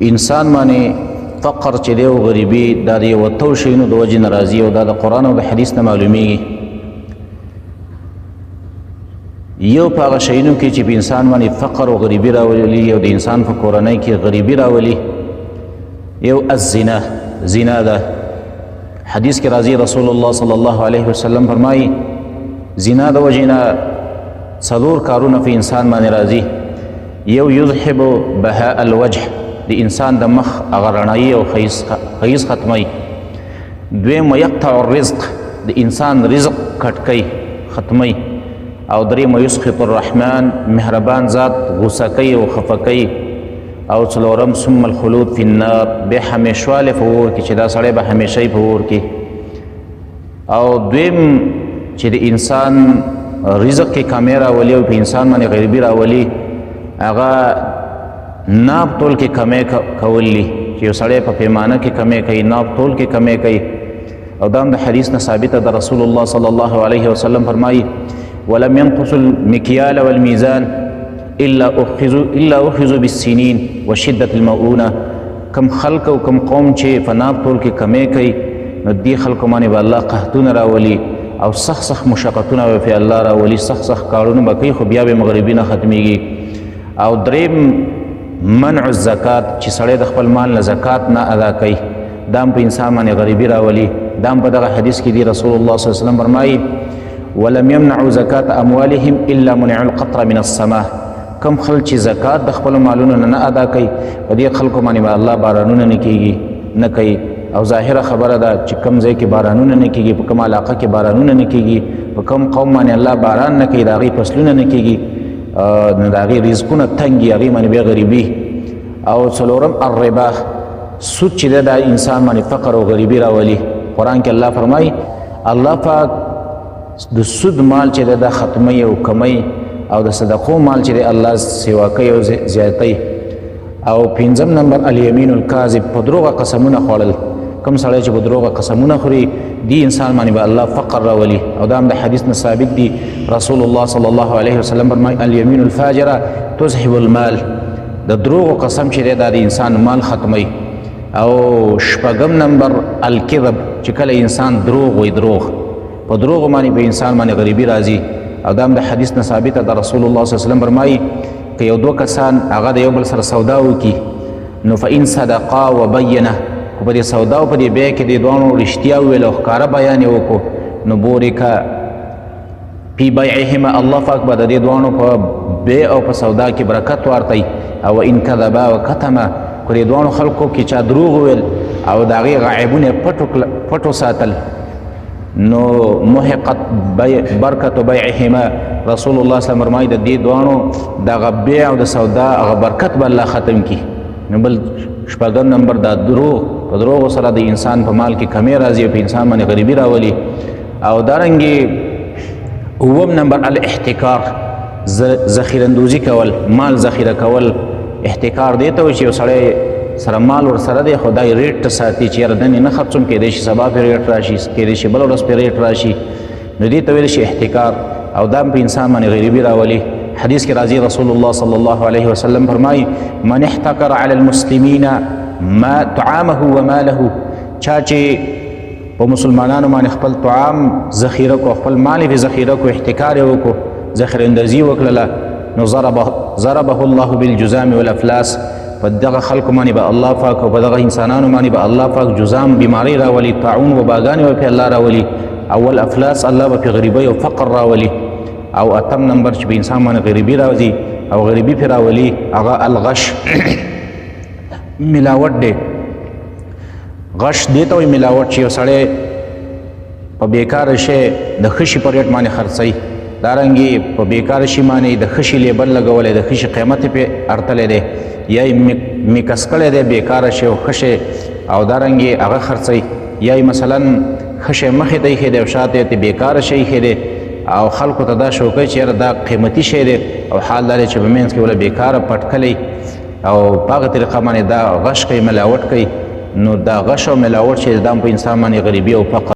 انسان باندې فقر چې دی او غریبي دا د یو اتو شیونو د وجې نه راځي او دا د قرآن او د حدیث نه معلومیږي. یو په هغه شیونو کې چې په انسان باندې فقر او غریبي راولي او د انسان په کورنۍ کې غریبي راولي، یو الزنا، زنا ده. حدیث کې راځي رسول الله صلی الله علیه وسلم فرمایي زنا د وجې نه څلور کارونه په انسان باندې راځي. یو یذهب بهاء الوجه، د انسان د مخ هغه رڼایي او ښایست ختموي. دویم یقطع الرزق، د انسان رزق کټ کوي، ختموي. او دریم یسخط الرحمن، مهربان ذات غوسه کوي او خفه کوي. او څلورم ثم الخلود فی النار، بیا همیشوالی په اور کې چې دا سړی به همیشهی په اور کې. او دویم چې د انسان رزق کې کمی راولي او په انسان باندې غریبي راولي، هغه ناب تول کې کمی کول دي چې یو سړی په پیمانه کې کمی کوي، ناب تول کې کمی کوي. او دا هم د حدیث نه ثابته ده. رسول الله صلی الله علیه وسلم فرمایي ولم ينقص المكيال والميزان الا اخذوا بالسنين وشده المؤونه. کم خلق او کم قوم چې په ناب تول کې کمی کوي، نو دې خلکو باندې به الله قحطونه راولي او سخت سخت مشقتونه به په الله راولي، سخت سخت کارونه به کوي، خو بیا به مغربي نه ختمیږي. او دریم منع الزکات، چې سړی د خپل مال نه زکات نه ادا کوي، دا هم په انسان باندې غریبي راولي. دا هم په دغه حدیث کې دی. رسول الله صلی الله علیه وسلم فرمایي ولم يمنعوا زکات اموالهم الا منعوا القطر من السماء. کم خلک چې زکات د خپل مالونو نه ادا کوي، په دې خلکو باندې به الله بارانونه نه کیږي، نه کوي. او ظاهره خبره ده چې کم ځای کې بارانونه نه کیږي، په کوم علاقه کې بارانونه نه کیږي، په کوم قوم باندې الله باران نه کوي، د هغې فصلونه نه کیږي، نو د هغې رزقونه تنګي، هغې باندې بیا غریبي. او څلورم الربا، سود چې ده د انسان باندې فقر او غریبي راولي. قرآن کې الله فرمایي الله پاک د سود مال چې ده د ختموي او کموي، او د صدقو مال چې ده الله سوا کوي او زیاتوي. او پنځم نمبر الیمین الکاذب، په دروغه قسمونه خوړل. کم سړی چې په دروغه قسمونه خوري، دی انسان باندې به الله فقر راولي. او دا هم د حدیث نه ثابت دی. رسول الله صلی الله علیه وسلم فرمایي الیمین الفاجره تذهب المال، د دروغو قسم چې دی دا د انسان مال ختموي. او شپږم نمبر الکذب، چې کله انسان دروغ وایي، دروغ په دروغو باندې په انسان باندې غریبي راځي. او دا هم د حدیث نه ثابته ده. رسول الله صلی الله علیه وسلم فرمایي که یو دوه کسان هغه د یو بل سره سودا وکړي، نو فإن صدقا وبینه، خو په دې سودا او په دې بیع کې دې دواړو رښتیا وویل او ښکاره بیان یې وکړو، نو بورکه فی بیعهما، الله پاک به د دې دواړو په بیع او په سودا کې برکت ورکوي. او ان کذبا وکتما، که دې دواړو خلکو کې چا دروغ وویل او د هغې غایبونه پټو ساتل، نو محقت برکت بیعهما، رسول الله صلی الله علیه وسلم فرمایي د دې دواړو دغه بیع او د سودا هغه برکت به الله ختم کړي. نو بل شپږم نمبر دا دروغ، په دروغو سره د انسان په مال کې کمی راځي او په انسان باندې غریبي راولي. او دارنګې اووم نمبر الاحتکار، ذخیره اندوزي کول، مال ذخیره کول. احتکار دی ته وایي چې یو سړی سره مال ورسره دی، خو دا یې ریټ ته ساتي چې یاره نن یې نه خرڅوم، کیدای شي سبا پرې ریټ راشي، کیدای شي بله ورځ پرې ریټ راشي، نو دې ته ویلی شي احتکار. او دا هم په انسان باندې غریبي راولي. حدیث کې راځي رسول الله صلی الله علیه وسلم فرمایي من احتکر علی المسلمین ما طعامه وماله، چا چې په مسلمانانو باندې خپل طعام ذخیره کو، خپل مال یې ذخیره کو، احتکار یې وکړو، ذخیره اندازي وکړله، نو ضربه الله بالجزام والافلاس، په دغه خلکو باندې به الله پاک او په دغه انسانانو باندې به الله پاک جزام بیماری راولي، طاعون وباګانې به پې الله راولي، اول افلاس الله به پې غریبۍ او فقر راولي. او اتم نمبر چې په انسان باندې غریبي راځي او غریبي پې راولي، هغه الغش، ملاوټ دی. غش دې ته وایي ملاوټ، چې یو سړی په بیکاره شی د ښه شي په ریټ باندې خرڅوي، دارنګې په بیکاره شي باندې د ښه شي لیبل لګولی، د ښه شي قیمت یې پې ارتلی دی، یا یې میکس کړی دی بیکاره شی او ښه شی، او دارنګې هغه خرڅوي. یا یې مثلا ښه شی مخې ته ایښی دی او شاته یې بیکاره شی ایښی دی، او خلکو ته دا شوقی چې یاره دا قیمتي شی دی، او حال دا دی چې په منځ کې وله بیکاره پټکلی، او په هغه طریقه باندې دا غش کوي، ملاوټ کوي. نو دا غش او ملاوټ چې دا په انسان باندې غریبي او فقر